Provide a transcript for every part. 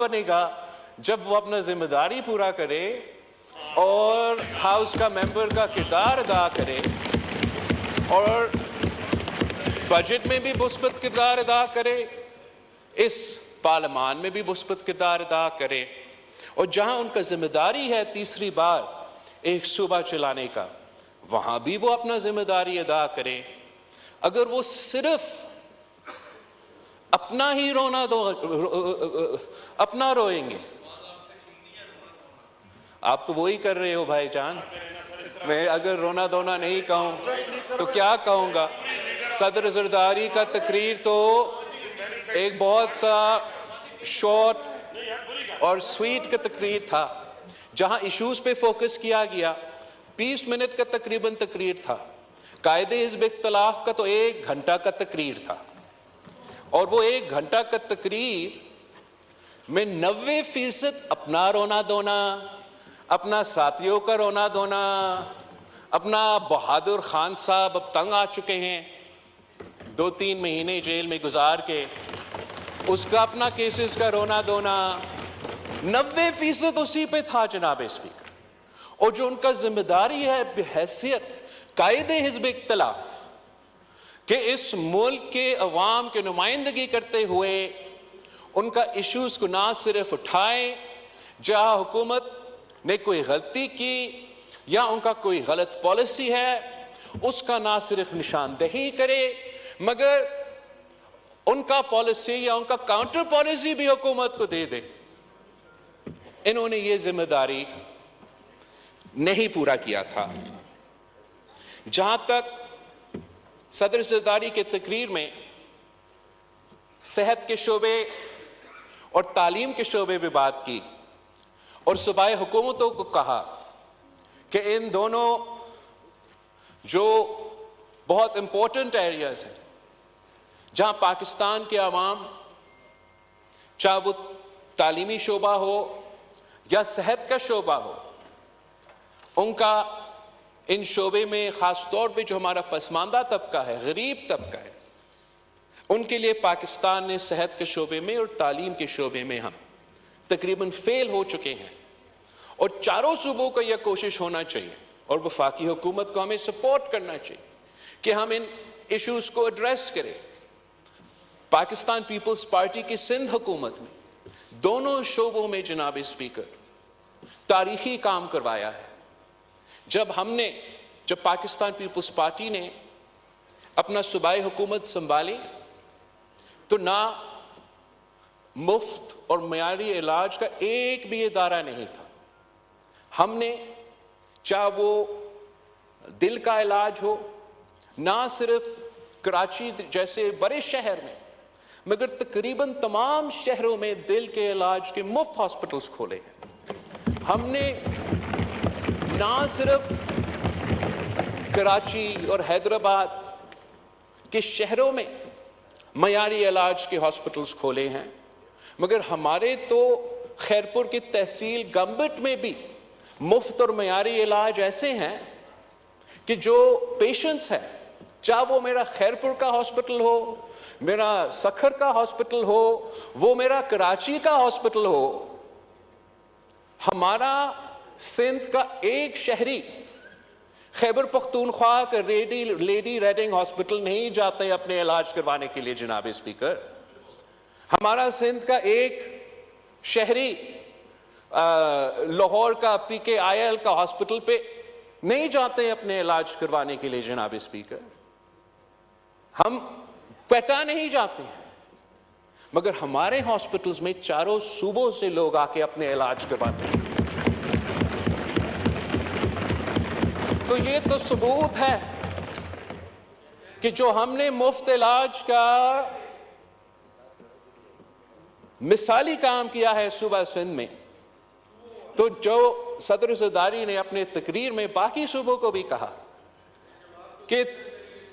बनेगा जब वो अपना जिम्मेदारी पूरा करे और हाउस का मेंबर का किरदार अदा करे और बजट में भी मुस्बत किरदार अदा करे, इस पार्लियामान में भी मुस्बत किरदार अदा करे, और जहां उनका जिम्मेदारी है तीसरी बार एक सूबा चलाने का, वहां भी वो अपना जिम्मेदारी अदा करे। अगर वो सिर्फ अपना ही अपना रोएंगे, आप तो वही कर रहे हो भाईजान। मैं अगर रोना धोना नहीं कहूं तो क्या कहूंगा। सदर जरदारी का तकरीर तो एक बहुत सा शॉर्ट और स्वीट का तकरीर था, जहां इश्यूज पे फोकस किया गया। 20 मिनट का तकरीबन तकरीर था। कायदे हिज़्ब इख्तिलाफ का तो 1 घंटा का तकरीर था, और वो 1 घंटा का तकरीर में 90% अपना रोना धोना, अपना साथियों का रोना धोना, अपना बहादुर खान साहब अब तंग आ चुके हैं 2-3 महीने जेल में गुजार के, उसका अपना केसेस का रोना धोना, 90% उसी पे था जनाब स्पीकर। और जो उनका जिम्मेदारी है बहैसियत कायदे हिज़्ब इख्तिलाफ कि इस मुल्क के अवाम के नुमाइंदगी करते हुए उनका इश्यूज को ना सिर्फ उठाए, जहां हुकूमत ने कोई गलती की या उनका कोई गलत पॉलिसी है उसका ना सिर्फ निशानदेही करे, मगर उनका पॉलिसी या उनका काउंटर पॉलिसी भी हुकूमत को दे दे। इन्होंने ये जिम्मेदारी नहीं पूरा किया था। जहां तक सदर जरदारी के तकरीर में सेहत के शोबे और तालीम के शोबे में बात की और सूबाई हुकूमतों को कहा कि इन दोनों जो बहुत इंपॉर्टेंट एरियाज हैं जहां पाकिस्तान के अवाम, चाहे वो तालीमी शोबा हो या सेहत का शोबा हो, उनका इन शोबे में ख़ास तौर पे जो हमारा पसमानदा तबका है, गरीब तबका है, उनके लिए पाकिस्तान ने सेहत के शोबे में और तालीम के शोबे में हम तकरीबन फेल हो चुके हैं। और चारों सूबों को यह कोशिश होना चाहिए और वफाकी हुकूमत को हमें सपोर्ट करना चाहिए कि हम इन इश्यूज को एड्रेस करें। पाकिस्तान पीपल्स पार्टी की सिंध हुकूमत में दोनों शोबों में जनाब स्पीकर तारीखी काम करवाया है। जब पाकिस्तान पीपल्स पार्टी ने अपना सूबाई हुकूमत संभाली तो ना मुफ्त और मयारी इलाज का एक भी इदारा नहीं था। हमने, चाहे वो दिल का इलाज हो, ना सिर्फ कराची जैसे बड़े शहर में, मगर तकरीबन तमाम शहरों में दिल के इलाज के मुफ्त हॉस्पिटल्स खोले हैं। हमने ना सिर्फ कराची और हैदराबाद के शहरों में मयारी इलाज के हॉस्पिटल्स खोले हैं, मगर हमारे तो खैरपुर की तहसील गंबट में भी मुफ्त और मयारी इलाज ऐसे हैं कि जो पेशेंट्स हैं, चाहे वो मेरा खैरपुर का हॉस्पिटल हो, मेरा सखर का हॉस्पिटल हो, वो मेरा कराची का हॉस्पिटल हो, हमारा सिंध का एक शहरी खैबर पख्तूनख्वा का लेडी रेडिंग हॉस्पिटल नहीं जाते अपने इलाज करवाने के लिए जनाब स्पीकर। हमारा सिंध का एक शहरी लाहौर का PKIL का हॉस्पिटल पे नहीं जाते अपने इलाज करवाने के लिए जनाब स्पीकर। हम क्वेटा नहीं जाते हैं, मगर हमारे हॉस्पिटल्स में चारों सूबों से लोग आके अपने इलाज करवाते हैं। तो ये तो सबूत है कि जो हमने मुफ्त इलाज का मिसाली काम किया है सूबा सिंध में, तो जो सदर जरदारी ने अपने तकरीर में बाकी सूबों को भी कहा कि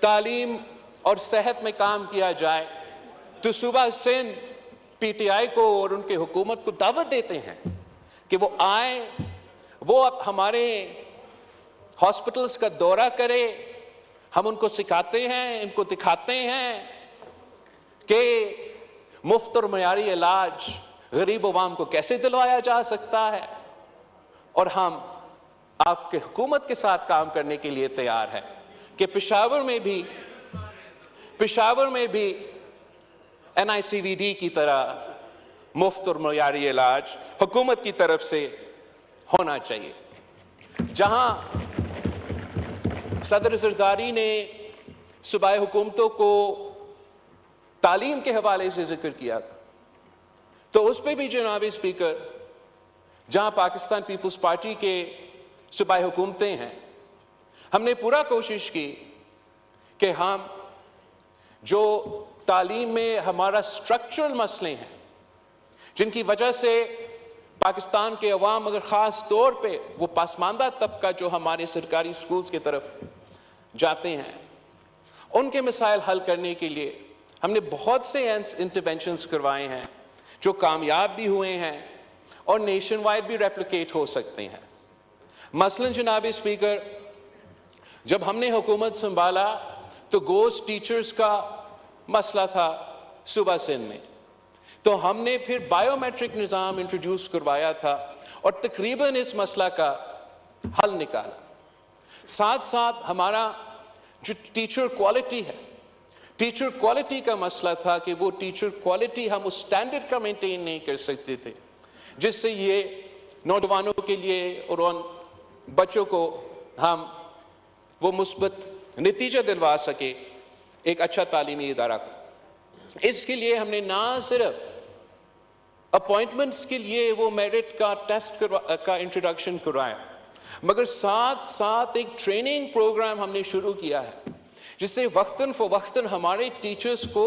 तालीम और सेहत में काम किया जाए, तो सूबा सिंध PTI को और उनके हुकूमत को दावत देते हैं कि वो आए, वो अब हमारे हॉस्पिटल्स का दौरा करे, हम उनको सिखाते हैं, इनको दिखाते हैं कि मुफ्त और मयारी इलाज गरीब अवाम को कैसे दिलवाया जा सकता है, और हम आपके हुकूमत के साथ काम करने के लिए तैयार हैं कि पेशावर में भी NICVD की तरह मुफ्त और मयारी इलाज हुकूमत की तरफ से होना चाहिए। जहां सदर जरदारी ने सूबाई हुकूमतों को तालीम के हवाले से जिक्र किया था, तो उस पर भी जनाब स्पीकर, जहां पाकिस्तान पीपल्स पार्टी के सूबाई हुकूमतें हैं, हमने पूरा कोशिश की कि हम जो तालीम में हमारा स्ट्रक्चरल मसले हैं, जिनकी वजह से पाकिस्तान के अवाम, अगर ख़ास तौर पे वो पासमानदा तबका जो हमारे सरकारी स्कूल्स की तरफ जाते हैं, उनके मसाइल हल करने के लिए हमने बहुत से इंटरवेंशंस करवाए हैं जो कामयाब भी हुए हैं और नेशन वाइड भी रेप्लिकेट हो सकते हैं। मसलन जनाब स्पीकर, जब हमने हुकूमत संभाला तो गोस्ट टीचर्स का मसला था सूबा सिंध में, तो हमने फिर बायोमेट्रिक निज़ाम इंट्रोड्यूस करवाया था और तकरीबन इस मसला का हल निकाला। साथ साथ हमारा जो टीचर क्वालिटी है, टीचर क्वालिटी का मसला था कि वो टीचर क्वालिटी हम उस स्टैंडर्ड का मेंटेन नहीं कर सकते थे जिससे ये नौजवानों के लिए और उन बच्चों को हम वो मुस्बत नतीजा दिलवा सके एक अच्छा तालीमी इदारा को। इसके लिए हमने ना सिर्फ अपॉइंटमेंट्स के लिए वो मेरिट का टेस्ट का इंट्रोडक्शन करवाया, मगर साथ साथ एक ट्रेनिंग प्रोग्राम हमने शुरू किया है जिससे वक्तन फ़वक्तन हमारे टीचर्स को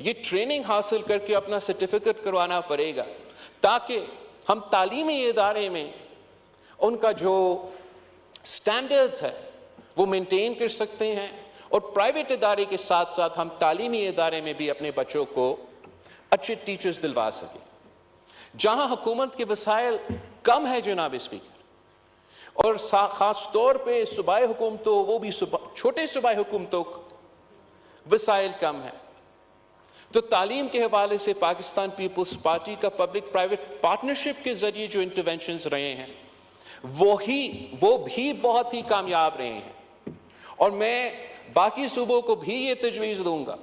ये ट्रेनिंग हासिल करके अपना सर्टिफिकेट करवाना पड़ेगा, ताकि हम तालीमी इदारे में उनका जो स्टैंडर्ड्स है वो मेंटेन कर सकते हैं, और प्राइवेट इदारे के साथ साथ हम तालीमी इदारे में भी अपने बच्चों को अच्छे टीचर्स दिलवा सकें। जहां हुकूमत के वसाइल कम है जनाब स्पीकर, और ख़ास तौर पे सूबाई हुकूमतों, वो भी छोटे सूबाई हुकूमतों वसाइल कम है, तो तालीम के हवाले से पाकिस्तान पीपल्स पार्टी का पब्लिक प्राइवेट पार्टनरशिप के ज़रिए जो इंटरवेंशंस रहे हैं वो भी बहुत ही कामयाब रहे हैं। और मैं बाकी सूबों को भी ये तजवीज़ दूंगा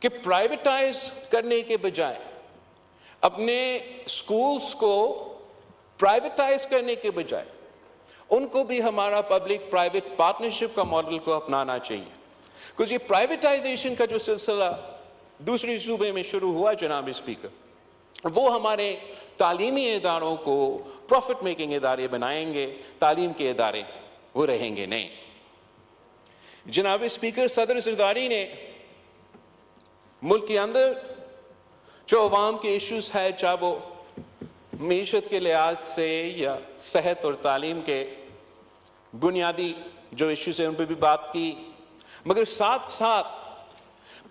कि प्राइवेटाइज करने के बजाय, अपने स्कूल्स को प्राइवेटाइज करने के बजाय उनको भी हमारा पब्लिक प्राइवेट पार्टनरशिप का मॉडल को अपनाना चाहिए। क्योंकि ये प्राइवेटाइजेशन का जो सिलसिला दूसरे सूबे में शुरू हुआ जनाब स्पीकर, वो हमारे तालीमी इदारों को प्रॉफिट मेकिंग इदारे बनाएंगे, तालीम के इदारे वो रहेंगे नहीं। जनाब स्पीकर, सदर जरदारी ने मुल्क के अंदर जो अवाम के इश्यूज है, चाहे वो मीशत के लिहाज से या सेहत और तालीम के बुनियादी जो इश्यूज हैं उन पर भी बात की, मगर साथ साथ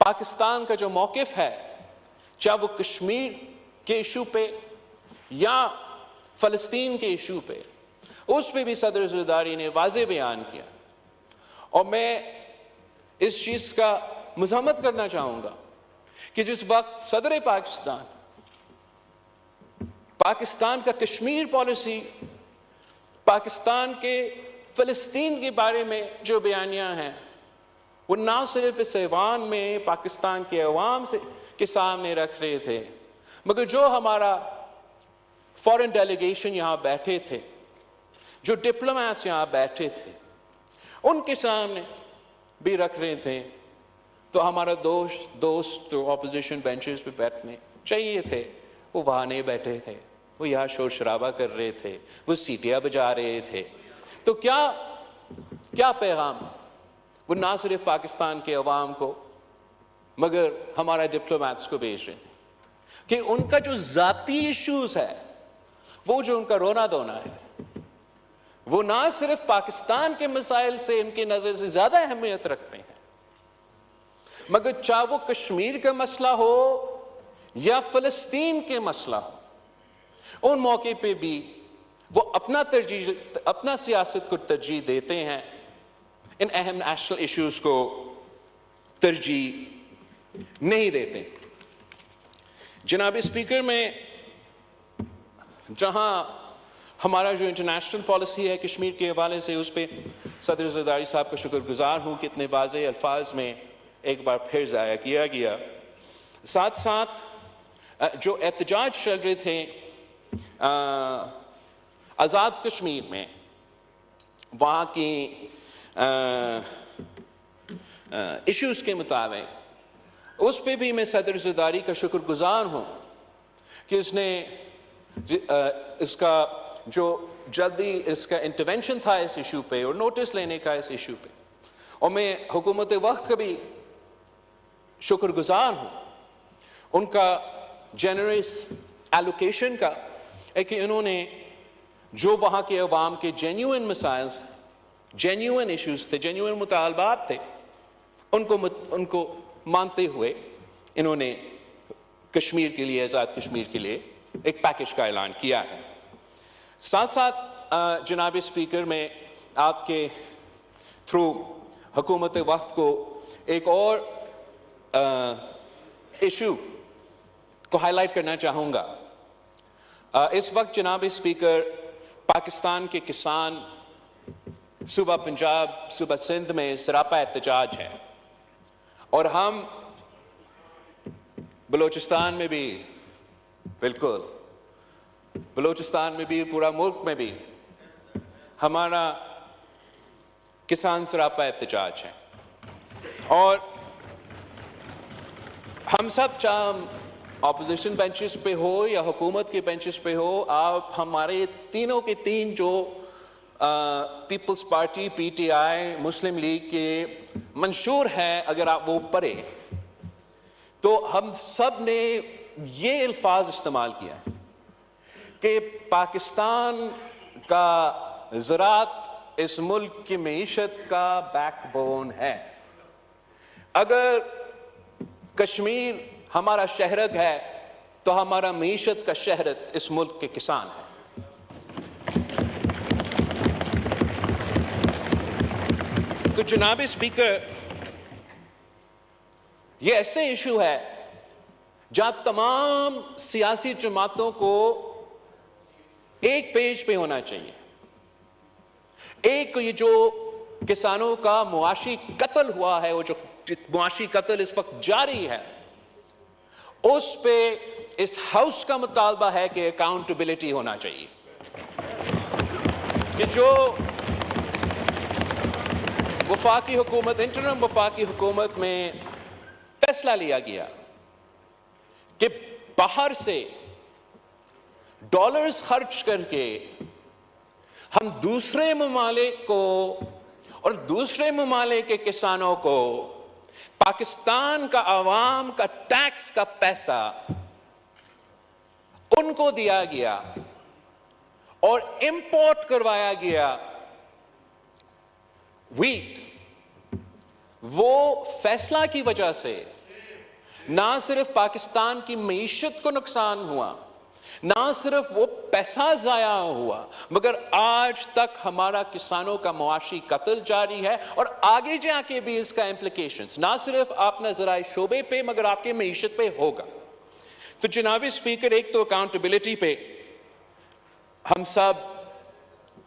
पाकिस्तान का जो मौक़िफ़ है, चाहे वो कश्मीर के इशू पे या फ़लस्तीन के इशू पे, उस पर भी सदर जरदारी ने वाज़ेह बयान किया। और मैं इस चीज़ का मज़म्मत करना चाहूँगा कि जिस वक्त सदर पाकिस्तान का कश्मीर पॉलिसी, पाकिस्तान के फ़लस्तीन के बारे में जो बयानियाँ हैं, वो ना सिर्फ इस ऐवान में पाकिस्तान के अवाम के सामने रख रहे थे, मगर जो हमारा फॉरेन डेलीगेशन यहाँ बैठे थे, जो डिप्लोमेट्स यहाँ बैठे थे, उनके सामने भी रख रहे थे। तो हमारा दोस्त तो ऑपोजिशन बेंचेस पे बैठने चाहिए थे, वो वहाँ नहीं बैठे थे, वो यहाँ शोर शराबा कर रहे थे, वो सीटियाँ बजा रहे थे। तो क्या पैगाम वो ना सिर्फ पाकिस्तान के अवाम को मगर हमारा डिप्लोमेट्स को भेज रहे थे कि उनका जो ज़ाती इश्यूज है, वो जो उनका रोना धोना है, वो ना सिर्फ पाकिस्तान के मसाइल से इनकी नज़र से ज़्यादा अहमियत रखते हैं, मगर चाहे वो कश्मीर का मसला हो या फ़लस्तीन के मसला हो, उन मौके पे भी वो अपना सियासत को तरजीह देते हैं, इन अहम नेशनल इश्यूज को तरजीह नहीं देते। जनाब स्पीकर, मैं जहां हमारा जो इंटरनेशनल पॉलिसी है कश्मीर के हवाले से, उस पर सदर ज़रदारी साहब का शुक्रगुजार हूँ कि इतने वाज़ेह अल्फाज में एक बार फिर ज़ाया किया गया। साथ साथ जो एहतजाज चल रहे थे आज़ाद कश्मीर में, वहाँ की इश्यूज़ के मुताबिक, उस पर भी मैं सदर ज़रदारी का शुक्रगुजार हूँ कि उसने इसका जो जल्दी इसका इंटरवेंशन था इस इशू पे और नोटिस लेने का इस इशू पे, और मैं हुकूमत वक्त का भी शुक्रगुजार हूँ उनका जेनरस एलोकेशन का, कि इन्होंने जो वहाँ के अवाम के जेन्युइन मसाइल, जेन्युइन इश्यूज थे, जेन्युइन मुतालबात थे, उनको मानते हुए इन्होंने कश्मीर के लिए, आज़ाद कश्मीर के लिए एक पैकेज का ऐलान किया है। साथ साथ जनाब स्पीकर, मैं आपके थ्रू हुकूमत वक्त को एक और इशू को हाईलाइट करना चाहूँगा। इस वक्त जनाब स्पीकर, पाकिस्तान के किसान सूबा पंजाब, सूबा सिंध में सरापा एहतजाज है, और हम बलूचिस्तान में भी, बिल्कुल बलूचिस्तान में भी, पूरा मुल्क में भी हमारा किसान सरापा एहतजाज है। और हम सब, चाहे ऑपोजिशन बेंचेस पे हो या हुकूमत के बेंचेस पे हो, आप हमारे तीनों के तीन जो पीपल्स पार्टी, पीटीआई, मुस्लिम लीग के मंशूर हैं, अगर आप वो पढ़े तो हम सब ने ये अल्फाज इस्तेमाल किया है कि पाकिस्तान का ज़राअत इस मुल्क की मईशत का बैकबोन है। अगर कश्मीर हमारा शहरग है तो हमारा मईशत का शहरत इस मुल्क के किसान है। तो जनाब स्पीकर, ये ऐसे इशू है जहां तमाम सियासी जमातों को एक पेज पे होना चाहिए। एक, ये जो किसानों का मुआशी कत्ल हुआ है, वो जो मुआशी कत्ल इस वक्त जारी है, उस पे इस हाउस का मुतालबा है कि अकाउंटेबिलिटी होना चाहिए, कि जो वफाकी हुकूमत, इंटरिम वफाकी हुकूमत में फैसला लिया गया कि बाहर से डॉलर्स खर्च करके हम दूसरे ममालिक को और दूसरे ममालिक के किसानों को पाकिस्तान का आवाम का टैक्स का पैसा उनको दिया गया और इंपोर्ट करवाया गया व्हीट, वो फैसला की वजह से ना सिर्फ पाकिस्तान की मईशत को नुकसान हुआ, ना सिर्फ वो पैसा जाया हुआ, मगर आज तक हमारा किसानों का मुआशी कत्ल जारी है और आगे जाके भी इसका इम्प्लीकेशंस ना सिर्फ अपना ज़राए शोबे पे मगर आपके मईशत पे होगा। तो जनाब स्पीकर, एक तो अकाउंटेबिलिटी पे हम सब,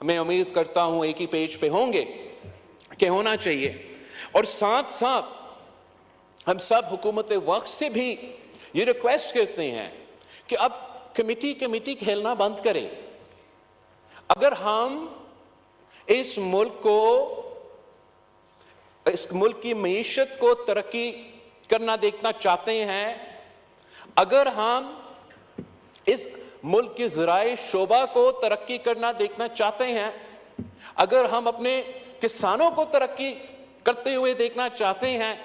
मैं उम्मीद करता हूं एक ही पेज पे होंगे कि होना चाहिए, और साथ साथ हम सब हुकूमत वक्त से भी ये रिक्वेस्ट करते हैं कि अब कमेटी खेलना बंद करें। अगर हम इस मुल्क की मईशत को तरक्की करना देखना चाहते हैं, अगर हम इस मुल्क के ज़राए शोबा को तरक्की करना देखना चाहते हैं, अगर हम अपने किसानों को तरक्की करते हुए देखना चाहते हैं,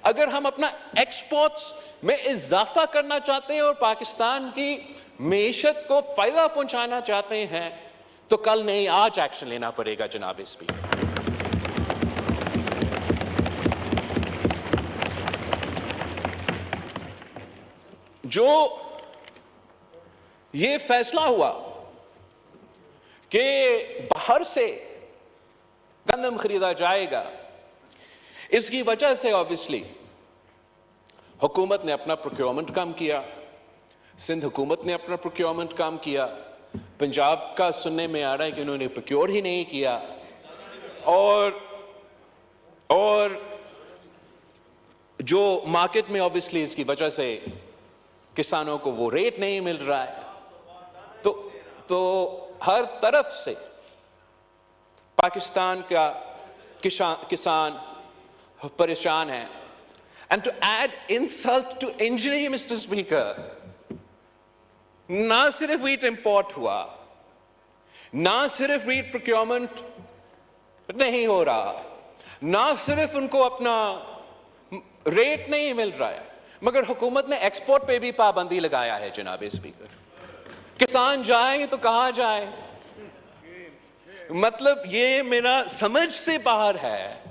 अगर हम अपना एक्सपोर्ट्स में इजाफा करना चाहते हैं और पाकिस्तान की मईशत को फायदा पहुंचाना चाहते हैं, तो कल नहीं आज एक्शन लेना पड़ेगा जनाब स्पीकर। जो ये फैसला हुआ कि बाहर से गंदम खरीदा जाएगा, इसकी वजह से ऑब्वियसली हुकूमत ने अपना प्रोक्योरमेंट कम किया, सिंध हुकूमत ने अपना प्रोक्योरमेंट कम किया, पंजाब का सुनने में आ रहा है कि उन्होंने प्रोक्योर ही नहीं किया, और जो मार्केट में ऑब्वियसली इसकी वजह से किसानों को वो रेट नहीं मिल रहा है, तो हर तरफ से पाकिस्तान का किसान परेशान है। And to add insult to injury, mister speaker, ना सिर्फ वीट इंपोर्ट हुआ, ना सिर्फ वीट प्रोक्योरमेंट नहीं हो रहा, ना सिर्फ उनको अपना रेट नहीं मिल रहा है, मगर हुकूमत ने एक्सपोर्ट पे भी पाबंदी लगाया है। जनाब स्पीकर, किसान जाए तो कहां जाए? मतलब ये मेरा समझ से बाहर है।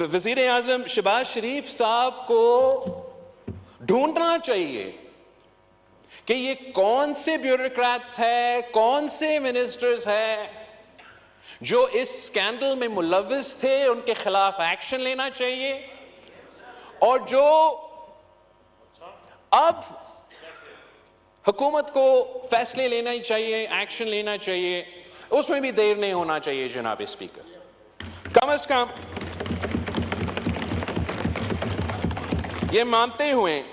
वजीर आजम शहबाज शरीफ साहब को ढूंढना चाहिए कि ये कौन से ब्यूरोक्रेट्स है, कौन से मिनिस्टर्स है जो इस स्कैंडल में मुलव्विस थे, उनके खिलाफ एक्शन लेना चाहिए, और जो अब हुकूमत को फैसले लेना ही चाहिए, एक्शन लेना चाहिए, उसमें भी देर नहीं होना चाहिए। जनाब स्पीकर, कम से कम ये मानते हुए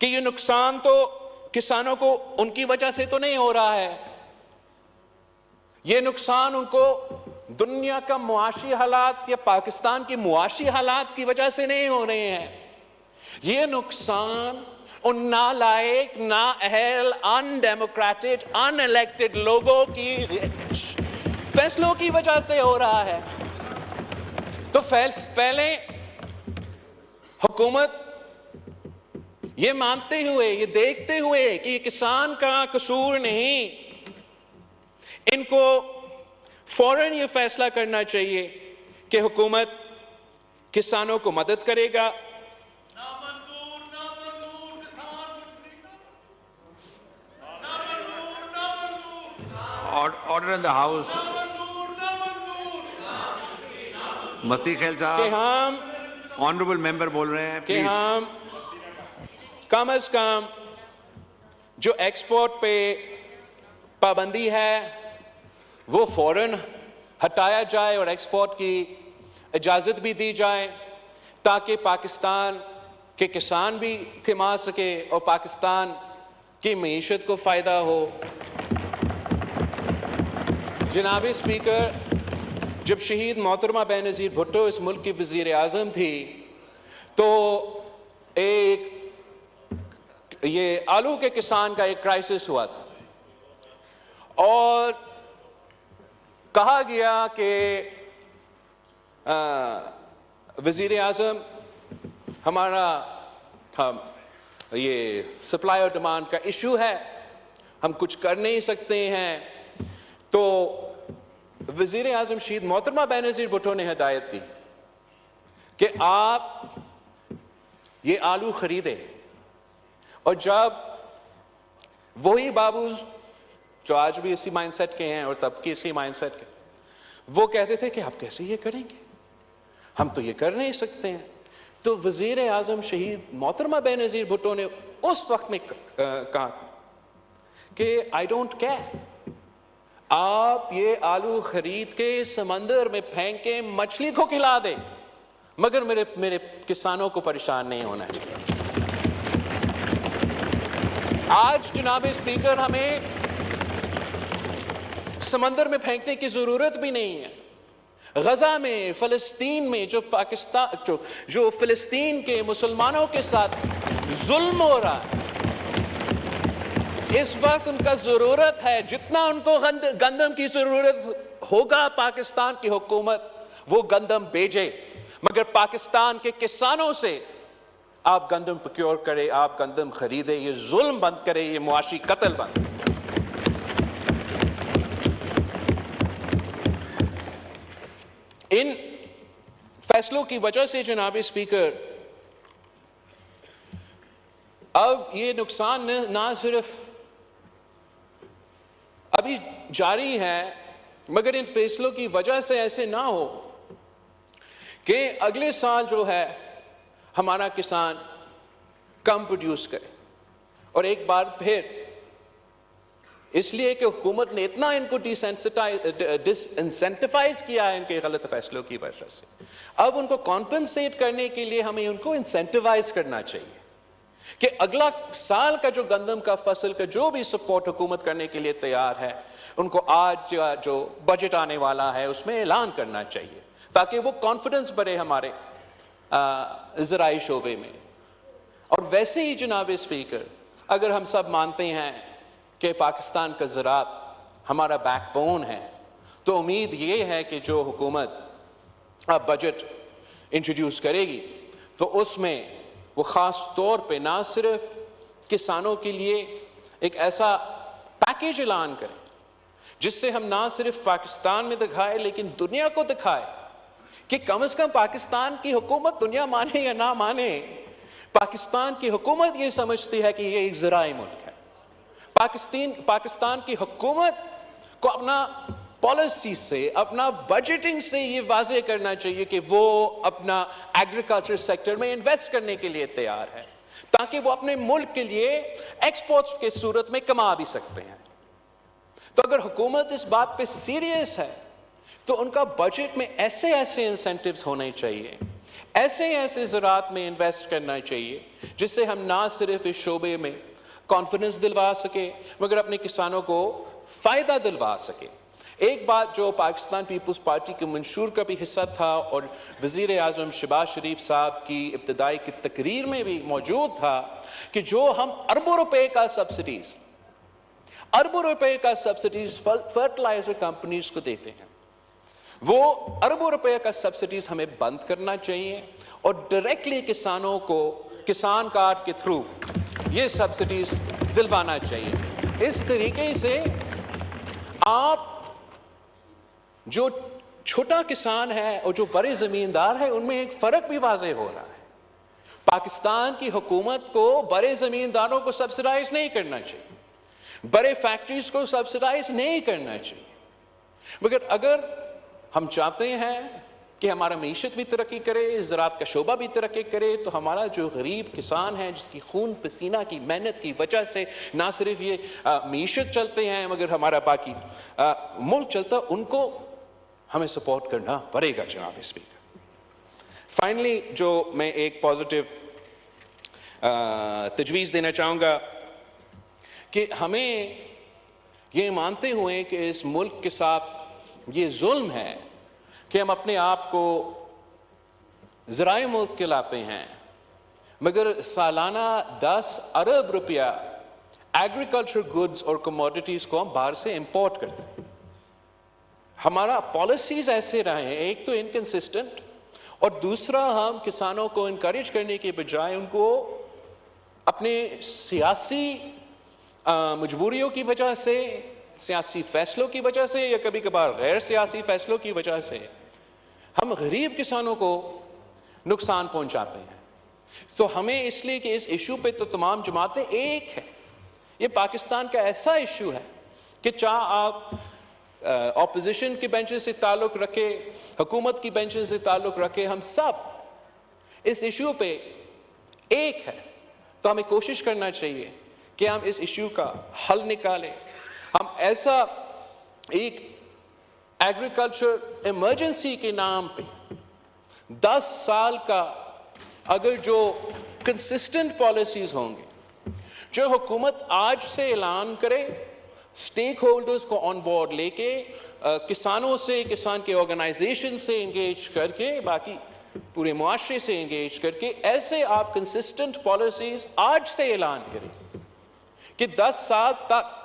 कि ये नुकसान तो किसानों को उनकी वजह से तो नहीं हो रहा है, ये नुकसान उनको दुनिया का मुआशी हालात या पाकिस्तान की मुआशी हालात की वजह से नहीं हो रहे हैं, ये नुकसान उन नालायक, नाअहल, अनडेमोक्रेटिक, अनइलेक्टेड लोगों की फैसलों की वजह से हो रहा है। तो पहले हुकूमत ये मानते हुए, ये देखते हुए कि ये किसान का कसूर नहीं, इनको फौरन ये फैसला करना चाहिए कि हुकूमत किसानों को मदद करेगा। Order in the house. मस्ती खेल कि साहब, हम ऑनरेबल मेंबर बोल रहे हैं, कि प्लीज। हम कम से कम जो एक्सपोर्ट पे पाबंदी है वो फौरन हटाया जाए और एक्सपोर्ट की इजाजत भी दी जाए, ताकि पाकिस्तान के किसान भी कमा सके और पाकिस्तान की मईशत को फायदा हो। जनाब स्पीकर, जब शहीद मोहतरमा बेनज़ीर भुट्टो इस मुल्क की वज़ीर आज़म थी, तो एक ये आलू के किसान का एक क्राइसिस हुआ था, और कहा गया कि वज़ीर आज़म हमारा ये सप्लाई और डिमांड का इशू है, हम कुछ कर नहीं सकते हैं। तो वज़ीर आज़म शहीद मोहतरमा बेनज़ीर भुट्टो ने हिदायत दी कि आप ये आलू खरीदे, और जब वही बाबू जो आज भी इसी माइंडसेट के हैं और तब के इसी माइंडसेट के, वो कहते थे कि आप कैसे ये करेंगे, हम तो ये कर नहीं सकते हैं, तो वज़ीर आज़म शहीद मोहतरमा बेनज़ीर भुट्टो ने उस वक्त में कहा था कि आई डोंट केयर, आप ये आलू खरीद के समंदर में फेंक के मछली को खिला दे, मगर मेरे किसानों को परेशान नहीं होना चाहिए। आज जनाब स्पीकर, हमें समंदर में फेंकने की जरूरत भी नहीं है। गजा में, फिलिस्तीन में जो फिलिस्तीन के मुसलमानों के साथ जुल्म हो रहा है, इस वक्त उनका जरूरत है, जितना उनको गंदम की जरूरत होगा, पाकिस्तान की हुकूमत वो गंदम भेजे, मगर पाकिस्तान के किसानों से आप गंदम प्रोक्योर करें, आप गंदम खरीदे, ये जुल्म बंद करें, ये मुआशी कत्ल बंद। इन फैसलों की वजह से जनाब स्पीकर, अब ये नुकसान ना सिर्फ अभी जारी है, मगर इन फैसलों की वजह से ऐसे ना हो कि अगले साल जो है हमारा किसान कम प्रोड्यूस करे और एक बार फिर इसलिए कि हुकूमत ने इतना इनको डिसइंसेंटिवाइज किया है इनके गलत फैसलों की वजह से। अब उनको कॉम्पेंसेट करने के लिए हमें उनको इंसेंटिवाइज करना चाहिए कि अगला साल का जो गंदम का फसल का जो भी सपोर्ट हुकूमत करने के लिए तैयार है, उनको आज जो बजट आने वाला है उसमें ऐलान करना चाहिए, ताकि वो कॉन्फिडेंस बढ़े हमारे ज़राई शोबे में। और वैसे ही जनाब स्पीकर, अगर हम सब मानते हैं कि पाकिस्तान का ज़राअत हमारा बैकबोन है, तो उम्मीद ये है कि जो हुकूमत अब बजट इंट्रोड्यूस करेगी तो उसमें वो ख़ास तौर पे ना सिर्फ किसानों के लिए एक ऐसा पैकेज ऐलान करें जिससे हम ना सिर्फ पाकिस्तान में दिखाए लेकिन दुनिया को दिखाए कि कम से कम पाकिस्तान की हुकूमत, दुनिया माने या ना माने, पाकिस्तान की हुकूमत ये समझती है कि ये एक ज़राई मुल्क है। पाकिस्तान की हुकूमत को अपना पॉलिसी से, अपना बजटिंग से ये वाज़े करना चाहिए कि वो अपना एग्रीकल्चर सेक्टर में इन्वेस्ट करने के लिए तैयार है, ताकि वो अपने मुल्क के लिए एक्सपोर्ट्स के सूरत में कमा भी सकते हैं। तो अगर हुकूमत इस बात पे सीरियस है तो उनका बजट में ऐसे ऐसे इंसेंटिव्स होने चाहिए, ऐसे ऐसे ज़राअत में इन्वेस्ट करना चाहिए जिससे हम ना सिर्फ इस शोबे में कॉन्फिडेंस दिलवा सके मगर अपने किसानों को फ़ायदा दिलवा सके। एक बात जो पाकिस्तान पीपल्स पार्टी के मंशूर का भी हिस्सा था और वज़ीर आज़म शहबाज शरीफ साहब की इब्तिदाई की तकरीर में भी मौजूद था कि जो हम अरबों रुपए का सब्सिडीज फर्टिलाइजर कंपनीज को देते हैं, वो अरबों रुपए का सब्सिडीज हमें बंद करना चाहिए और डायरेक्टली किसानों को किसान कार्ड के थ्रू ये सब्सिडीज दिलवाना चाहिए। इस तरीके से आप जो छोटा किसान है और जो बड़े जमींदार है उनमें एक फर्क भी वाज़ेह हो रहा है। पाकिस्तान की हुकूमत को बड़े जमींदारों को सब्सिडाइज नहीं करना चाहिए, बड़े फैक्ट्रीज को सब्सिडाइज नहीं करना चाहिए, मगर अगर हम चाहते हैं कि हमारा मईशत भी तरक्की करे, ज़राअत का शोबा भी तरक्की करे, तो हमारा जो गरीब किसान है जिसकी खून पसीना की मेहनत की वजह से ना सिर्फ ये मईशत चलते हैं मगर हमारा बाकी मुल्क चलता, उनको हमें सपोर्ट करना पड़ेगा जनाब स्पीकर। फाइनली जो मैं एक पॉजिटिव तजवीज़ देना चाहूँगा कि हमें ये मानते हुए कि इस मुल्क के साथ ये जुल्म है कि हम अपने आप को ज़राए मुल्क कहलाते हैं मगर सालाना 10 अरब रुपया एग्रीकल्चर गुड्स और कमोडिटीज़ को हम बाहर से इंपोर्ट करते हैं। हमारा पॉलिसीज़ ऐसे रहे हैं, एक तो इनकंसिस्टेंट और दूसरा हम किसानों को इनकरेज करने के बजाय उनको अपने सियासी मजबूरियों की वजह से, सियासी फैसलों की वजह से या कभी कभार गैर सियासी फैसलों की वजह से हम गरीब किसानों को नुकसान पहुंचाते हैं। तो हमें इसलिए कि इस इशू पे तो तमाम जमातें एक है, ये पाकिस्तान का ऐसा इशू है कि चाहे आप ऑपोजिशन के बेंचेस से ताल्लुक़ रखे, हुकूमत की बेंचेस से ताल्लुक़ रखे, हम सब इस इशू पे एक है। तो हमें कोशिश करना चाहिए कि हम इस इशू का हल निकालें। हम ऐसा एक एग्रीकल्चर इमरजेंसी के नाम पे 10 साल का अगर जो कंसिस्टेंट पॉलिसीज होंगे, जो हुकूमत आज से ऐलान करे, स्टेक होल्डर्स को ऑन बोर्ड लेके, किसानों से, किसान के ऑर्गेनाइजेशन से इंगेज करके, बाकी पूरे मुआशरे से इंगेज करके, ऐसे आप कंसिस्टेंट पॉलिसीज आज से ऐलान करें कि 10 साल तक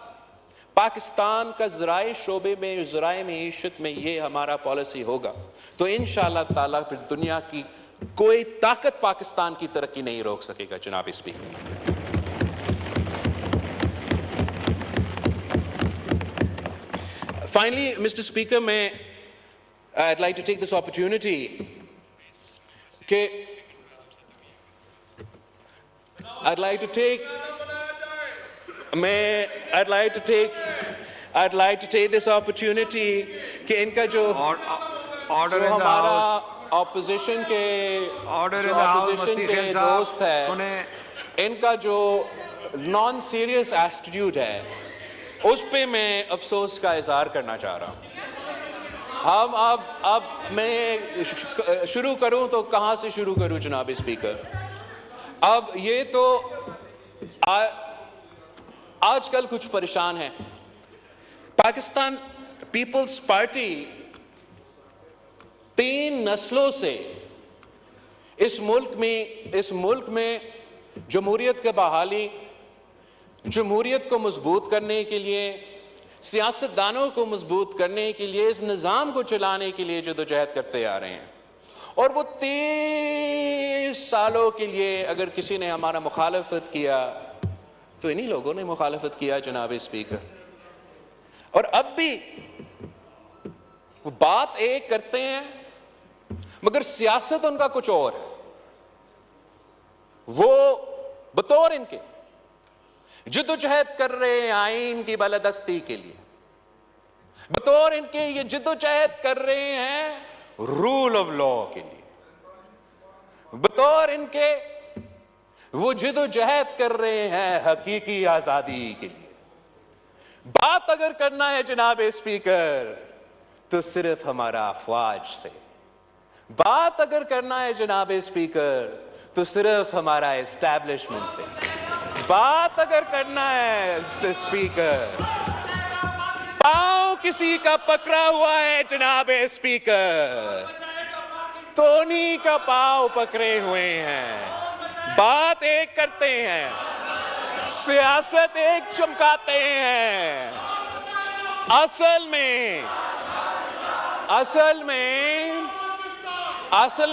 पाकिस्तान का ज़राए शोबे में, ज़राए मईशत में ये हमारा पॉलिसी होगा, तो इंशाअल्लाह ताला फिर दुनिया की कोई ताकत पाकिस्तान की तरक्की नहीं रोक सकेगा जनाब speaker. Finally, Mr. Speaker, I'd like to take this opportunity I'd like to take this opportunity कि इनका जो order in the house, opposition के order in the house, मस्ती खेल साहब, दोस्त है, इनका जो non serious attitude है उस पे मैं अफसोस का इजहार करना चाह रहा हूं। हम अब मैं शुरू करूं तो कहां से शुरू करूं जनाब स्पीकर? अब ये तो आजकल कुछ परेशान है। पाकिस्तान पीपल्स पार्टी 3 नस्लों से इस मुल्क में जमहूरियत की बहाली, जमहूरियत को मजबूत करने के लिए, सियासतदानों को मजबूत करने के लिए, इस निज़ाम को चलाने के लिए जदोजहद करते आ रहे हैं। और वो 30 सालों के लिए अगर किसी ने हमारा मुखालफत किया तो इन्हीं लोगों ने मुखालफत किया जनाब स्पीकर। और अब भी वो बात एक करते हैं मगर सियासत उनका कुछ और है। वो बतौर इनके जिद्दोजहद कर रहे हैं आईन की बालादस्ती के लिए, बतौर इनके ये जिद्दोजहद कर रहे हैं रूल ऑफ लॉ के लिए, बतौर इनके वो जिद्दोजहद कर रहे हैं हकीकी आजादी के लिए। बात अगर करना है जनाब स्पीकर तो सिर्फ हमारा अफवाज से, बात अगर करना है जनाब स्पीकर तो सिर्फ हमारा एस्टैब्लिशमेंट से, बात अगर करना है स्पीकर, पांव किसी का पकड़ा हुआ है जनाब स्पीकर तो उन्हीं का पांव पकड़े हुए हैं। बात एक करते हैं, सियासत एक चमकाते हैं। असल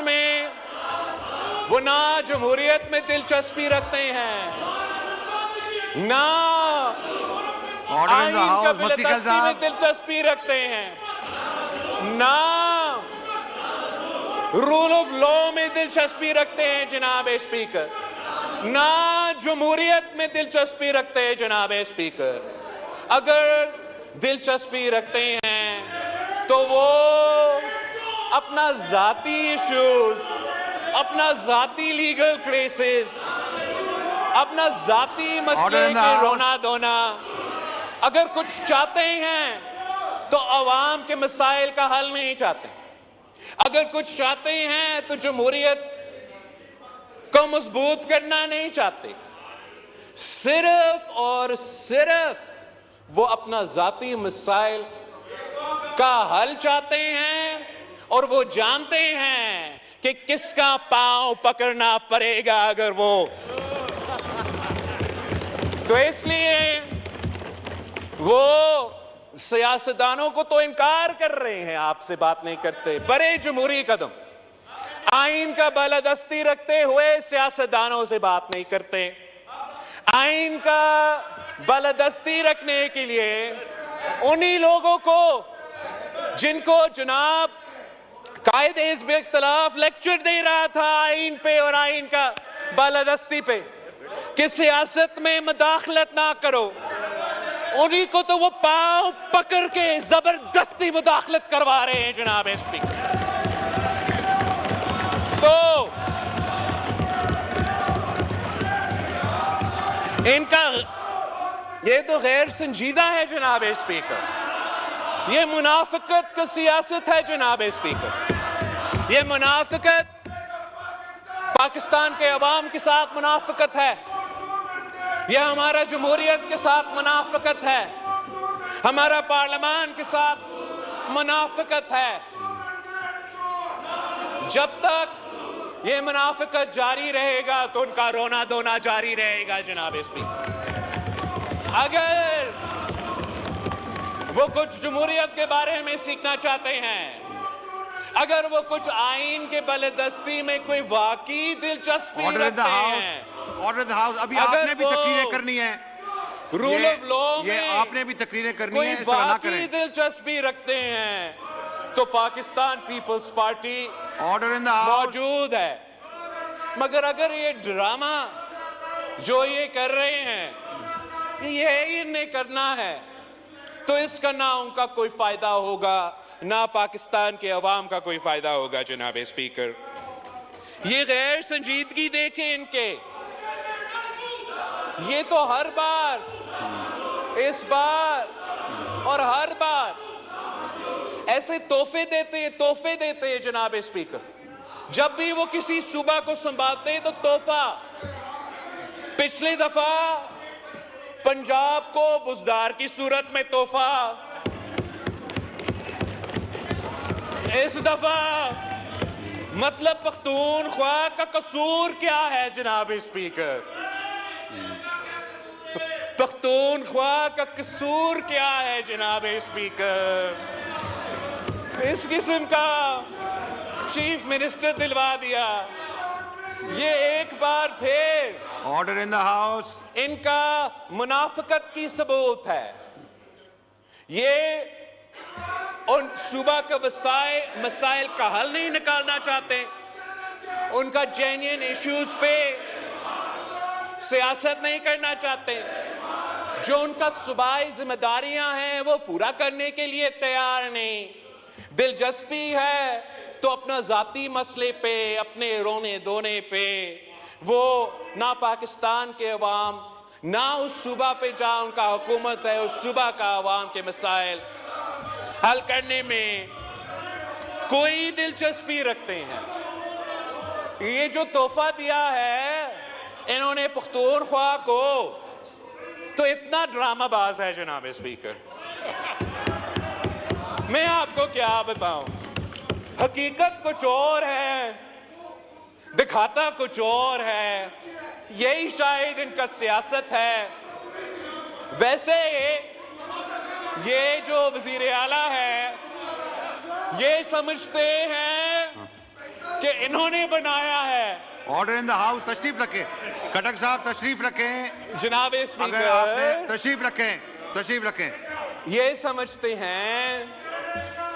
में वो ना जमहूरियत में दिलचस्पी रखते हैं, ना आईन का बालादस्ती में दिलचस्पी रखते हैं, ना रूल ऑफ लॉ में दिलचस्पी रखते हैं जनाब स्पीकर, ना जमहूरियत में दिलचस्पी रखते हैं जनाब स्पीकर। अगर दिलचस्पी रखते हैं तो वो अपना जाती इश्यूज, अपना जाती लीगल केसेस, अपना जाती मसले के रोना धोना, अगर कुछ चाहते हैं तो अवाम के मसाइल का हल नहीं चाहते। अगर कुछ चाहते हैं तो जमहूरियत को मजबूत करना नहीं चाहते। सिर्फ और सिर्फ वो अपना जाती मसाइल का हल चाहते हैं और वो जानते हैं कि किसका पांव पकड़ना पड़ेगा अगर वो, तो इसलिए वो सियासतदानों को तो इनकार कर रहे हैं, आपसे बात नहीं करते। बड़े जमहूरी कदम, आईन का बालादस्ती रखते हुए सियासतदानों से बात नहीं करते। आईन का बालादस्ती रखने के लिए उन्हीं लोगों को जिनको जनाब कायदे हिज़्ब इख्तिलाफ लेक्चर दे रहा था आईन पे और आईन का बालादस्ती पे कि सियासत में मुदाखलत ना करो, उन्हीं को तो वो पांव पकड़ के जबरदस्ती मुदाखलत करवा रहे हैं जनाब स्पीकर। तो इनका ये तो गैर संजीदा है जनाब स्पीकर। ये मुनाफिकत की सियासत है जनाब स्पीकर। ये मुनाफिकत पाकिस्तान के अवाम के साथ मुनाफिकत है। यह हमारा जमहूरियत के साथ मुनाफिकत है, हमारा पार्लियामान के साथ मुनाफिकत है। जब तक ये मुनाफिकत जारी रहेगा तो उनका रोना धोना जारी रहेगा जनाब स्पीकर। अगर वो कुछ जमहूरियत के बारे में सीखना चाहते हैं, अगर वो कुछ आईन के बालादस्ती में कोई वाकई दिलचस्पी रखते हैं, ऑर्डर द हाउस, अभी आपने भी तकरीरें करनी है, रूल ऑफ लॉ में आपने भी तकरीरें करनी है, इस तरह ना करें। दिलचस्पी रखते हैं तो Pakistan Peoples Party order in the house मौजूद है। मगर अगर ये ड्रामा जो ये कर रहे हैं ये इन्हें करना है तो इसका ना उनका कोई फायदा होगा, ना पाकिस्तान के अवाम का कोई फायदा होगा जनाब स्पीकर। ये गैर संजीदगी देखें इनके, ये तो हर बार इस बार और हर बार ऐसे तोहफे देते हैं जनाब स्पीकर। जब भी वो किसी सूबा को संभालते हैं तो तोहफा। पिछली दफा पंजाब को बुजदार की सूरत में तोहफा, इस दफा मतलब पख्तूनख्वा का कसूर क्या है जनाब स्पीकर? पख्तूनख्वा का कसूर क्या है जनाब स्पीकर? इस किस्म का चीफ मिनिस्टर दिलवा दिया। ये एक बार फिर ऑर्डर इन द हाउस, इनका मुनाफिकत की सबूत है। ये उन सूबा के मसाइल का हल नहीं निकालना चाहते, उनका जेन्युइन इश्यूज पे सियासत नहीं करना चाहते, जो उनका सूबाई जिम्मेदारियां हैं वो पूरा करने के लिए तैयार नहीं। दिलचस्पी है तो अपना जाती मसले पे, अपने रोने धोने पे वो ना पाकिस्तान के अवाम ना उस सूबा पे जहां उनका हुकूमत है उस सूबा का अवाम के मसाइल हल करने में कोई दिलचस्पी रखते हैं। ये जो तोहफा दिया है इन्होंने पख्तूनख्वा को, तो इतना ड्रामाबाज है जनाब स्पीकर, मैं आपको क्या बताऊं। हकीकत कुछ और है, दिखाता कुछ और है। यही शायद इनका सियासत है। वैसे ये जो वजीर आला है ये समझते हैं कि इन्होंने बनाया है। ऑर्डर इन द हाउस, तशरीफ रखें खटक साहब, तशरीफ रखें जनाब अगर स्पीकर, आपने तशरीफ रखें। ये समझते हैं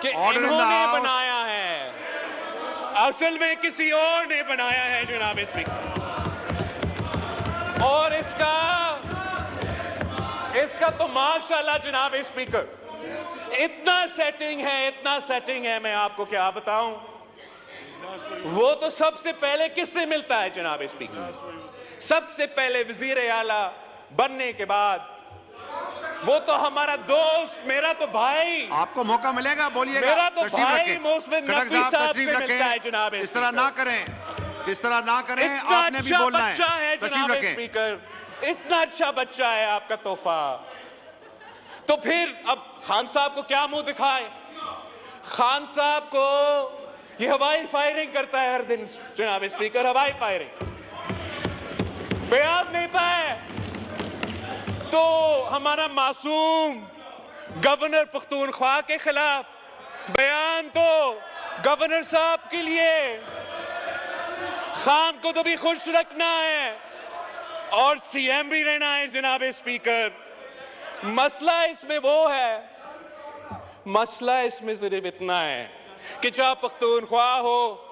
कि Order in the इन्होंने house. बनाया है, असल में किसी और ने बनाया है जनाब स्पीकर। और इसका तो माशाल्लाह जनाब स्पीकर इतना सेटिंग है मैं आपको क्या बताऊं। वो तो सबसे पहले किससे मिलता है जनाब स्पीकर? सबसे पहले वजीर आला बनने के बाद वो तो हमारा दोस्त, मेरा तो भाई, आपको मौका मिलेगा, बोलिएगा। मेरा तो तशरीफ भाई रखें। मोहसिन खटक नकवी साहब साहब तशरीफ से मिलता है रखें। जनाब इस तरह ना करें, इतना आपने भी बोलना अच्छा है तशरीफ जनाब रखें। स्पीकर, इतना अच्छा बच्चा है आपका तोहफा। तो फिर अब खान साहब को क्या मुंह दिखाए? खान साहब को ये हवाई फायरिंग करता है हर दिन जनाब स्पीकर, हवाई फायरिंग बयान देता है तो हमारा मासूम गवर्नर पख्तूनख्वा के खिलाफ बयान, तो गवर्नर साहब के लिए खान को तो भी खुश रखना है और सीएम भी रहना है जनाब स्पीकर। मसला इसमें वो है, मसला इसमें सिर्फ इतना है कि चाहे पख्तूनख्वा हो,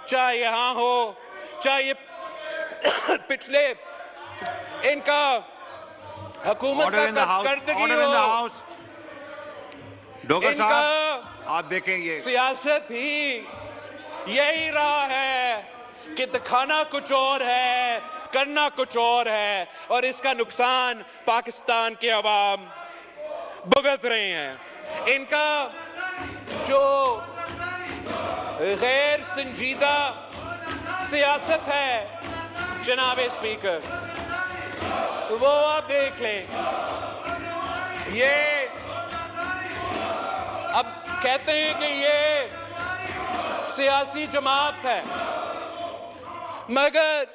चाहे यहां हो, चाहे पिछले इनका हुकूमत का करदगी हो, डोगर साहब आप देखें ये सियासत ही यही रहा है कि दिखाना कुछ और है, करना कुछ और है, और इसका नुकसान पाकिस्तान के अवाम भुगत रहे हैं। इनका जो गैर संजीदा सियासत है जनाब स्पीकर, वो आप देख लें। ये अब कहते हैं कि ये सियासी जमात है, मगर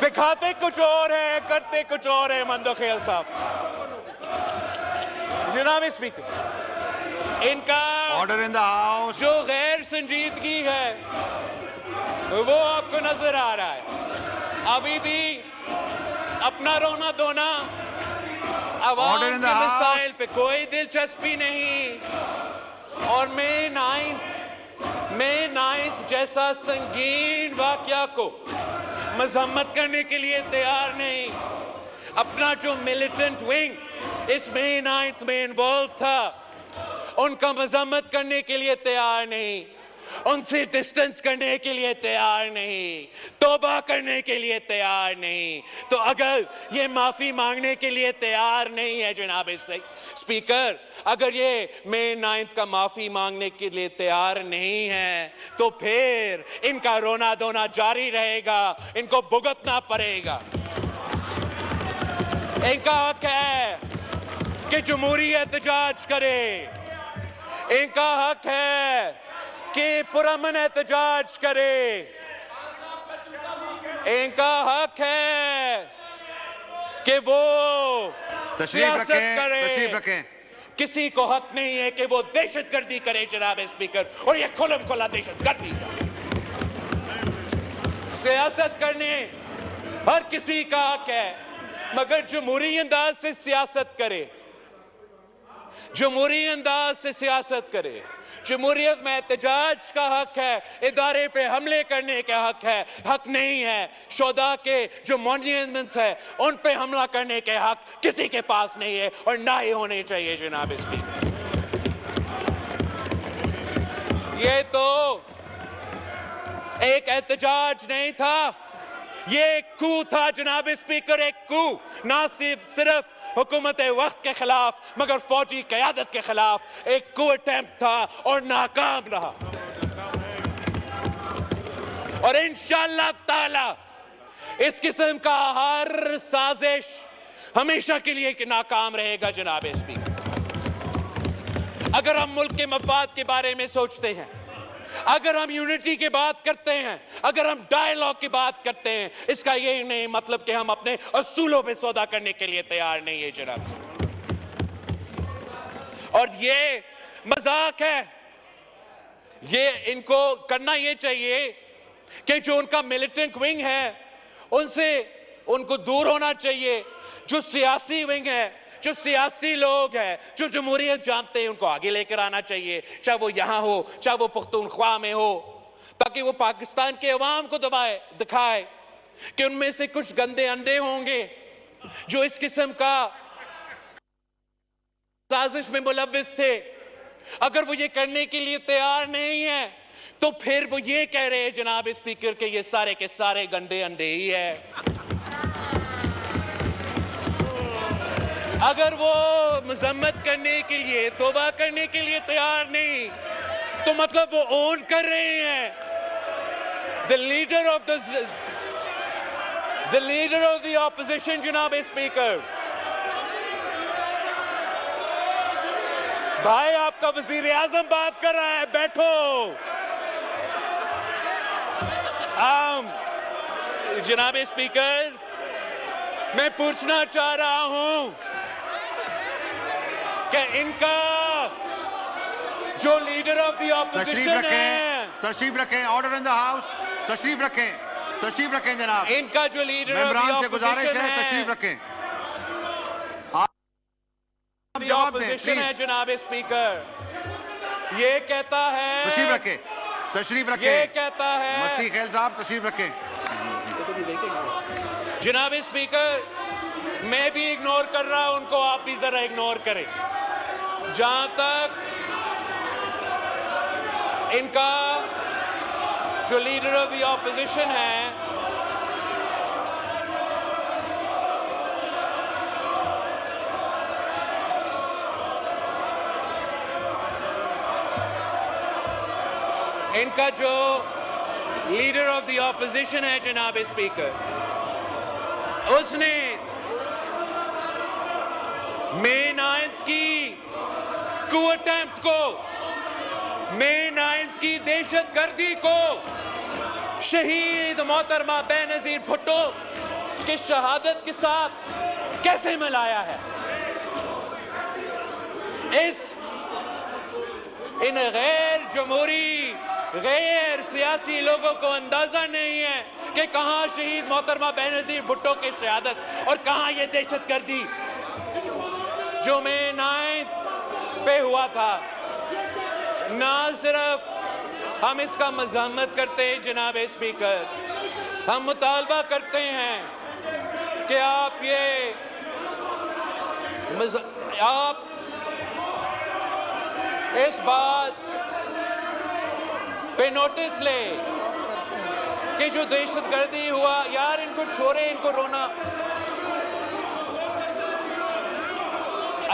दिखाते कुछ और है, करते कुछ और है। मंदोखेल साहब जनाब स्पीकर, इनका ऑर्डर इन द हाउस, जो गैर संजीदगी है वो आपको नजर आ रहा है। अभी भी अपना रोना धोना, अवाम के मसाइल पे कोई दिलचस्पी नहीं, और मई 9 जैसा संगीन वाकया को मजम्मत करने के लिए तैयार नहीं। अपना जो मिलिटेंट विंग इस मई 9 में इन्वॉल्व था उनका मजम्मत करने के लिए तैयार नहीं। उनसे डिस्टेंस करने के लिए तैयार नहीं, तौबा करने के लिए तैयार नहीं, तो अगर ये माफी मांगने के लिए तैयार नहीं है जनाब स्पीकर, अगर ये मई 9 का माफी मांगने के लिए तैयार नहीं है, तो फिर इनका रोना धोना जारी रहेगा, इनको भुगतना पड़ेगा। इनका हक है कि जमहूरी एहतजाज करे, इनका हक है कि पुरअमन एहतजाज करे, इनका हक है कि वो सियासत करे। तशरीफ रखें। किसी को हक नहीं है कि वो दहशतगर्दी करे जनाब स्पीकर, और ये खुलम खुला दहशतगर्दी का सियासत करने हर किसी का हक है, मगर जमहूरी अंदाज से सियासत करे, जमहूरी अंदाज से सियासत करे। जमहूरियत में एहतजाज का हक है, इदारे पे हमले करने का हक है, हक नहीं है शोधा के जो मॉन्यूमेंट्स है उन पे हमला करने के हक किसी के पास नहीं है, और ना ही होने चाहिए जनाब स्पीकर। ये तो एक एहतजाज नहीं था, ये एक कू था जनाब स्पीकर, एक कू, ना सिर्फ हुकूमत वक्त के खिलाफ मगर फौजी क़यादत के खिलाफ एक कू अटेम्प्ट था और नाकाम रहा, और इंशाअल्लाह ताला इस किस्म का हर साजिश हमेशा के लिए नाकाम रहेगा जनाब स्पीकर। अगर हम मुल्क के मफाद के बारे में सोचते हैं, अगर हम यूनिटी की बात करते हैं, अगर हम डायलॉग की बात करते हैं, इसका ये नहीं मतलब कि हम अपने असूलों पे सौदा करने के लिए तैयार नहीं है जनाब। और ये मजाक है, ये इनको करना ये चाहिए कि जो उनका मिलिटेंट विंग है उनसे उनको दूर होना चाहिए, जो सियासी विंग है, जो सियासी लोग हैं, जो जमहूरियत जानते हैं, उनको आगे लेकर आना चाहिए, चाहे वो यहाँ हो चाहे वो पख्तूनख्वा में हो, ताकि वो पाकिस्तान के अवाम को दिखाए कि उनमें से कुछ गंदे अंडे होंगे जो इस किस्म का साजिश में मुलव्विस थे। अगर वो ये करने के लिए तैयार नहीं है तो फिर वो ये कह रहे हैं जनाब स्पीकर के ये सारे के सारे गंदे अंडे ही है। अगर वो मजम्मत करने के लिए, तौबा करने के लिए तैयार नहीं, तो मतलब वो ओन कर रहे हैं the leader of the opposition जनाब स्पीकर। भाई आपका वजीर आजम बात कर रहा है, बैठो। जनाब स्पीकर, मैं पूछना चाह रहा हूं कि इनका जो लीडर ऑफ द ऑपोजिशन है, तशरीफ रखें, ऑर्डर इन द हाउस, तशरीफ रखें जनाब। इनका जो लीडर ऑफ द मेंबरान से गुजारिश है, तशरीफ रखें। ऑपोजिशन है जनाब स्पीकर, ये कहता है, तशरीफ रखें, ये कहता है, मस्ती खेल साहब तशरीफ रखें। जनाब स्पीकर, मैं भी इग्नोर कर रहा हूं उनको, आप भी जरा इग्नोर करें। जहां तक इनका जो लीडर ऑफ द ऑपोजिशन है, इनका जो लीडर ऑफ द ऑपोजिशन है जनाब स्पीकर, उसने मई 9 की कू अटेम्प्ट को, मई 9 की दहशतगर्दी को शहीद मोहतरमा बेनजीर भुट्टो की शहादत के साथ कैसे मिलाया है। इन गैर जमहूरी, गैर सियासी लोगों को अंदाजा नहीं है कि कहां शहीद मोहतरमा बेनजीर भुट्टो की शहादत और कहां ये दहशतगर्दी जो मई 9 पे हुआ था। ना सिर्फ हम इसका मज़म्मत करते हैं जनाब स्पीकर, हम मुतालबा करते हैं कि आप इस बात पे नोटिस ले कि जो दहशतगर्दी हुआ, यार इनको छोड़े, इनको रोना।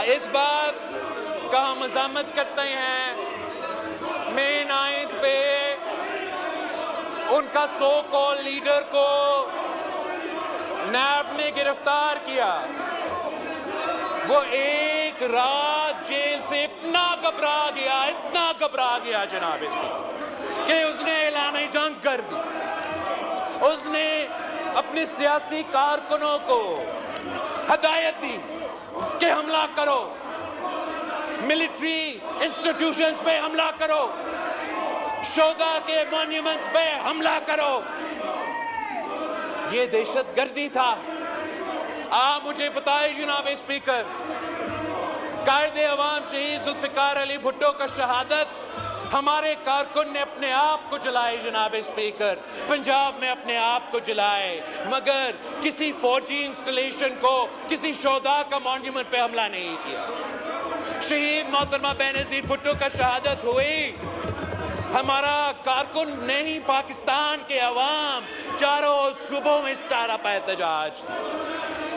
इस बात का हम मज़ामत करते हैं मई 9 पे उनका सो कॉल लीडर को नैब ने गिरफ्तार किया। वो एक रात जेल से इतना घबरा गया जनाब इसमें कि उसने ऐलान जंग कर दी। उसने अपने सियासी कारकुनों को हदायत दी कि हमला करो, मिलिट्री इंस्टीट्यूशंस पे हमला करो, शोधा के मॉन्यूमेंट्स पे हमला करो। ये दहशतगर्दी था। आप मुझे बताइए जनाब स्पीकर, कायदे अवाम शहीद जुल्फिकार अली भुट्टो का शहादत हमारे कारकुन ने अपने आप को जलाए जनाब स्पीकर, पंजाब में अपने आप को जलाए, मगर किसी फौजी इंस्टॉलेशन को, किसी शोधा का मॉन्यूमेंट पे हमला नहीं किया। शहीद मोहतरमा बेनजीर भुट्टो का शहादत हुई, हमारा कारकुन नहीं, पाकिस्तान के अवाम चारों सूबों में सरापा एहतजाज था,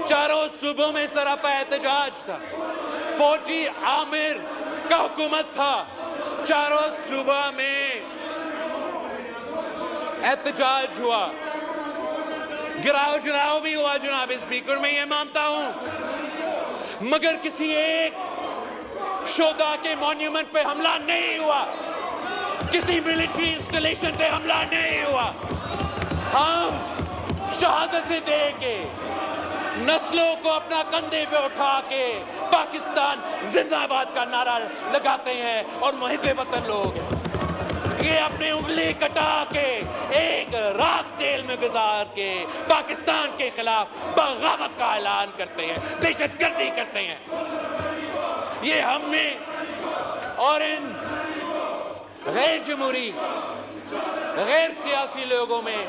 चारों सूबों में सरापा एहतजाज था। फौजी आमिर का हुकूमत था, चारों सूबा में एहतजाज हुआ, गिराव जराव भी हुआ जनाब स्पीकर, मैं ये मानता हूं, मगर किसी एक शोधा के मॉन्यूमेंट पे हमला नहीं हुआ, किसी मिलिट्री इंस्टॉलेशन पे हमला नहीं हुआ। हम शहादतें दे के, नस्लों को अपना कंधे पे उठा के पाकिस्तान जिंदाबाद का नारा लगाते हैं और मुहिब्बे वतन लोग हैं। ये अपनी उंगली कटा के एक रात जेल में गुजार के पाकिस्तान के खिलाफ बगावत का ऐलान करते हैं, दहशतगर्दी करते हैं। ये हमने और इन गैर जमहूरी, गैर सियासी लोगों में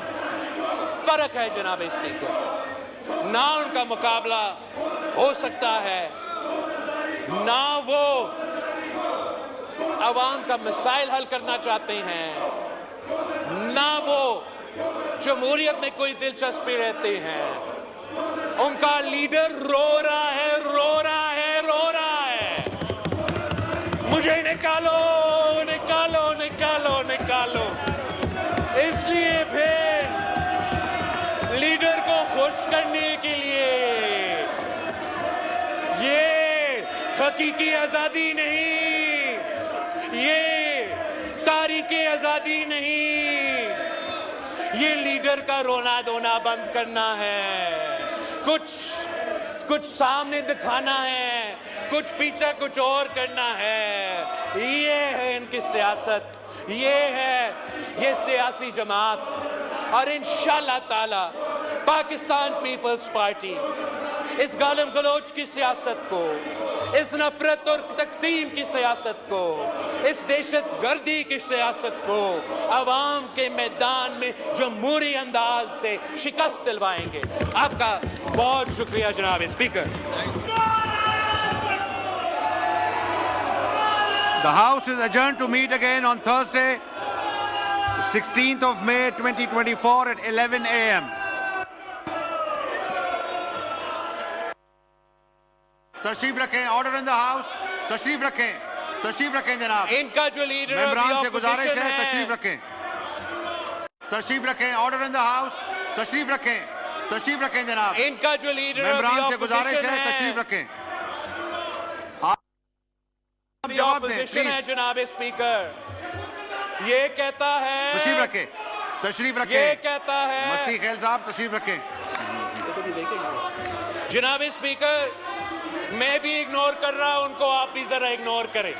फर्क है जनाब स्पीकर। ना उनका मुकाबला हो सकता है, ना वो अवाम का मसाइल हल करना चाहते हैं, ना वो जमहूरियत में कोई दिलचस्पी रहते हैं। उनका लीडर रो रहा है, रो रहा है, रो रहा है, मुझे निकालो, निकालो, निकालो, निकालो। इसलिए फिर लीडर को खुश करने के लिए ये हकीकी आजादी नहीं, ये तारीखी आजादी नहीं, ये लीडर का रोना धोना बंद करना है, कुछ सामने दिखाना है, कुछ पीछे कुछ और करना है। ये है इनकी सियासत, ये सियासी जमात। और इंशाअल्लाह ताला पाकिस्तान पीपल्स पार्टी इस गालिम गलोच की सियासत को, इस नफरत और तकसीम की सियासत को, इस दहशतगर्दी की सियासत को अवाम के मैदान में जमहूरी अंदाज से शिकस्त दिलवाएंगे। आपका बहुत शुक्रिया जनाब speaker. The House is adjourned to meet again on Thursday, 16th of May 2024 at 11 a.m. तशरीफ रखें, ऑर्डर इन द हाउस, तशरीफ रखें जनाब। इनका जो लीडर मेंबरान से गुजारिश है, तशरीफ रखें, ऑर्डर इन द हाउस, तशरीफ रखें जनाब। इनका जो लीडर मेंबरान से गुजारिश है, तशरीफ रखें। जवाब दें प्लीज जनाब स्पीकर। ये कहता है, तशरीफ रखें, ये कहता है, मस्ती खेल साहब तशरीफ रखें। जनाब स्पीकर, मैं भी इग्नोर कर रहा हूं उनको, आप भी जरा इग्नोर करें।